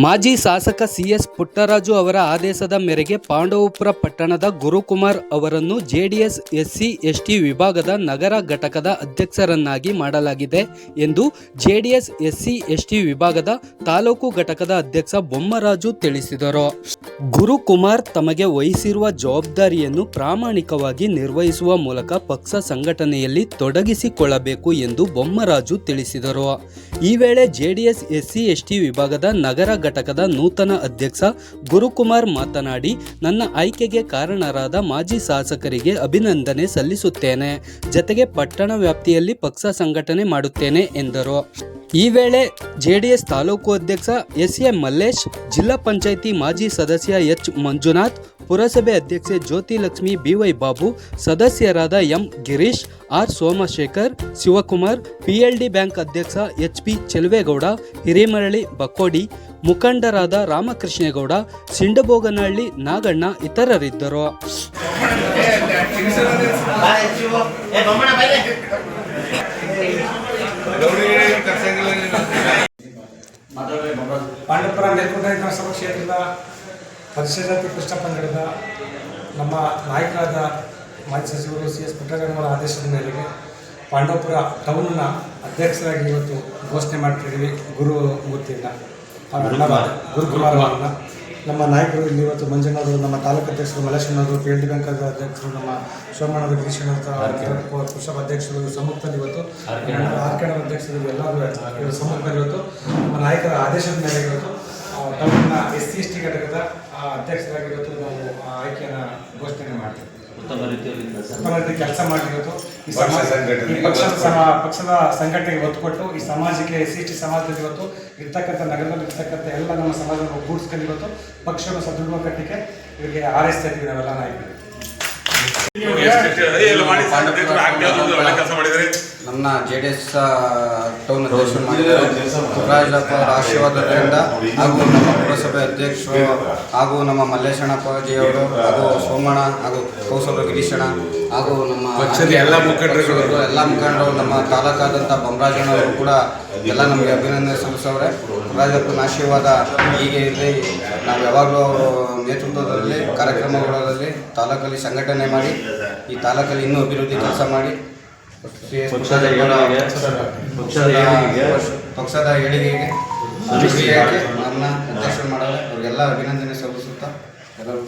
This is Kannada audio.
ಮಾಜಿ ಶಾಸಕ ಸಿಎಸ್ ಪುಟ್ಟರಾಜು ಅವರ ಆದೇಶದ ಮೇರೆಗೆ ಪಾಂಡವಪುರ ಪಟ್ಟಣದ ಗುರುಕುಮಾರ್ ಅವರನ್ನು ಜೆಡಿಎಸ್ ಎಸ್ಸಿ ಎಸ್ಟಿ ವಿಭಾಗದ ನಗರ ಘಟಕದ ಅಧ್ಯಕ್ಷರನ್ನಾಗಿ ಮಾಡಲಾಗಿದೆ ಎಂದು ಜೆಡಿಎಸ್ ಎಸ್ಸಿ ಎಸ್ಟಿ ವಿಭಾಗದ ತಾಲೂಕು ಘಟಕದ ಅಧ್ಯಕ್ಷ ಬೊಮ್ಮರಾಜು ತಿಳಿಸಿದರು. ಗುರುಕುಮಾರ್ ತಮಗೆ ವಹಿಸಿರುವ ಜವಾಬ್ದಾರಿಯನ್ನು ಪ್ರಾಮಾಣಿಕವಾಗಿ ನಿರ್ವಹಿಸುವ ಮೂಲಕ ಪಕ್ಷ ಸಂಘಟನೆಯಲ್ಲಿ ತೊಡಗಿಸಿಕೊಳ್ಳಬೇಕು ಎಂದು ಬೊಮ್ಮರಾಜು ತಿಳಿಸಿದರು. ಈ ವೇಳೆ ಜೆಡಿಎಸ್ ಎಸ್ಸಿ ಎಸ್ಟಿ ವಿಭಾಗದ ನಗರ ಘಟಕದ ನೂತನ ಅಧ್ಯಕ್ಷ ಗುರುಕುಮಾರ್ ಮಾತನಾಡಿ, ನನ್ನ ಆಯ್ಕೆಗೆ ಕಾರಣರಾದ ಮಾಜಿ ಶಾಸಕರಿಗೆ ಅಭಿನಂದನೆ ಸಲ್ಲಿಸುತ್ತೇನೆ. ಜತೆಗೆ ಪಟ್ಟಣ ವ್ಯಾಪ್ತಿಯಲ್ಲಿ ಪಕ್ಷ ಸಂಘಟನೆ ಮಾಡುತ್ತೇನೆ ಎಂದರು. ಈ ವೇಳೆ ಜೆಡಿಎಸ್ ತಾಲೂಕು ಅಧ್ಯಕ್ಷ ಎಸ್.ಎ. ಮಲ್ಲೇಶ್, ಜಿಲ್ಲಾ ಪಂಚಾಯಿತಿ ಮಾಜಿ ಸದಸ್ಯ ಎಚ್. ಮಂಜುನಾಥ್, ಪುರಸಭೆ ಅಧ್ಯಕ್ಷೆ ಜ್ಯೋತಿಲಕ್ಷ್ಮಿ, ಬಿ.ವೈ. ಬಾಬು, ಸದಸ್ಯರಾದ M. Girish, R. Somashekhar, Shivakumar, PLD bank ಅಧ್ಯಕ್ಷ ಎಚ್.ಪಿ. ಚೆಲುವೇಗೌಡ, ಹಿರೇಮರಳಿ ಬಕ್ಕೋಡಿ, ಮುಖಂಡರಾದ ರಾಮಕೃಷ್ಣೇಗೌಡ, ಸಿಂಡಬೋಗನಹಳ್ಳಿ ನಾಗಣ್ಣ ಇತರರಿದ್ದರು. ಪಾಂಡವಪುರ ಮೇಲ್ಕೋಟ ವಿಧಾನಸಭಾ ಕ್ಷೇತ್ರದ ಪರಿಶಿಷ್ಟ ಕೃಷ್ಣ ಪಂಗಡದ ನಮ್ಮ ನಾಯಕರಾದ ಮಾಜಿ ಸಚಿವರು ಸಿ ಎಸ್ ಪುಟ್ಟರಾಜನವರ ಆದೇಶದ ಮೇರೆಗೆ ಪಾಂಡವಪುರ ಟೌನ್ನ ಅಧ್ಯಕ್ಷರಾಗಿ ಇವತ್ತು ಘೋಷಣೆ ಮಾಡ್ತಿದ್ದೀವಿ. ಗುರುಮೂರ್ತಿಯನ್ನು ಗುರುಕುಮಾರ್ ಅವರನ್ನು ನಮ್ಮ ನಾಯಕರು ಇಲ್ಲಿ ಇವತ್ತು ಮಂಜಣ್ಣವರು, ನಮ್ಮ ತಾಲೂಕು ಅಧ್ಯಕ್ಷರು ಮಲ್ಲೇಶಣ್ಣವರು, ಪಿ ಎಲ್ ಡಿ ಬ್ಯಾಂಕ್ ಅಧ್ಯಕ್ಷರು ನಮ್ಮ ಸೋಮಣ್ಣವರು, ಗಿರೀಶಣ್ಣವರು, ಪುರಸಭಾ ಅಧ್ಯಕ್ಷರು ಸಮ್ಮುಖದಲ್ಲಿ ಇವತ್ತು ಆರ್ಕೆಣ ಅಧ್ಯಕ್ಷರು ಎಲ್ಲರೂ ಸಮ್ಮುಖದಲ್ಲಿ ಇವತ್ತು ನಮ್ಮ ನಾಯಕರ ಆದೇಶದ ಮೇಲೆ ಇವತ್ತು ಟೌನ್ನ ಎಸ್ ಸಿ ಎಸ್ ಟಿ ಘಟಕದ ಅಧ್ಯಕ್ಷರಾಗಿ ಇವತ್ತು ನಾವು ಆಯ್ಕೆಯನ್ನು ಘೋಷಣೆ ಮಾಡ್ತೀವಿ. ಉತ್ತಮ ರೀತಿ ಕೆಲಸ ಮಾಡಿ ಇವತ್ತು ಈ ಪಕ್ಷದ ಸಂಘಟನೆಗೆ ಒತ್ತು ಕೊಟ್ಟು ಈ ಸಮಾಜಕ್ಕೆ ಎಸ್ ಸಿ ಎಸ್ ಟಿ ಸಮಾಜದಲ್ಲಿ ಇವತ್ತು ಇರ್ತಕ್ಕಂಥ ನಗರದಲ್ಲಿ ಇರ್ತಕ್ಕಂಥ ಎಲ್ಲ ನಮ್ಮ ಸಮಾಜವನ್ನು ಒಗ್ಗೂಡಿಸ್ಕೊಂಡು ಇವತ್ತು ಪಕ್ಷವನ್ನು ಸದೃಢ ಕಟ್ಟಲಿಕ್ಕೆ ಇವರಿಗೆ ಹಾರೈಸ್ತಾ ಇದ್ದೀವಿ ನಾವೆಲ್ಲ ನಾಯಕರು. ನನ್ನ ಜೆಡಿಎಸ್ ಟೌನ್ ಅಧ್ಯಕ್ಷರು ಮಾಡಿದ್ದಾರೆ. ಪುಟ್ಟರಾಜಪ್ಪ ಅವರ ಆಶೀರ್ವಾದದಿಂದ ಹಾಗೂ ನಮ್ಮ ಪುರಸಭೆ ಅಧ್ಯಕ್ಷರು ಹಾಗೂ ನಮ್ಮ ಮಲ್ಲೇಶಣ್ಣಪ್ಪಾಜಿಯವರು ಹಾಗೂ ಸೋಮಣ್ಣ ಹಾಗೂ ಕೌಸಲ ಗಿರೀಶಣ್ಣ ಹಾಗೂ ನಮ್ಮ ಎಲ್ಲ ಮುಖಂಡರು ನಮ್ಮ ತಾಲೂಕಾದಂಥ ಬೊಮ್ಮರಾಜಣ್ಣವರು ಕೂಡ ಎಲ್ಲ ನಮಗೆ ಅಭಿನಂದನೆ ಸಲ್ಲಿಸವ್ರೆ. ಪುಟ್ಟರಾಜಪ್ಪನ ಆಶೀರ್ವಾದ ಹೀಗೆ ಇರಲಿ. ನಾವು ಯಾವಾಗಲೂ ಅವರು ನೇತೃತ್ವದಲ್ಲಿ ಕಾರ್ಯಕ್ರಮಗಳಲ್ಲಿ ತಾಲೂಕಲ್ಲಿ ಸಂಘಟನೆ ಮಾಡಿ ಈ ತಾಲೂಕಲ್ಲಿ ಇನ್ನೂ ಅಭಿವೃದ್ಧಿ ಕೆಲಸ ಮಾಡಿ ಪಕ್ಷದ ಏಳಿಗೆಗೆ ನನ್ನ ಅಧ್ಯಕ್ಷರು ಮಾಡಲು ಅವ್ರಿಗೆಲ್ಲ ಅಭಿನಂದನೆ ಸಲ್ಲಿಸುತ್ತಾ ಎಲ್ಲರೂ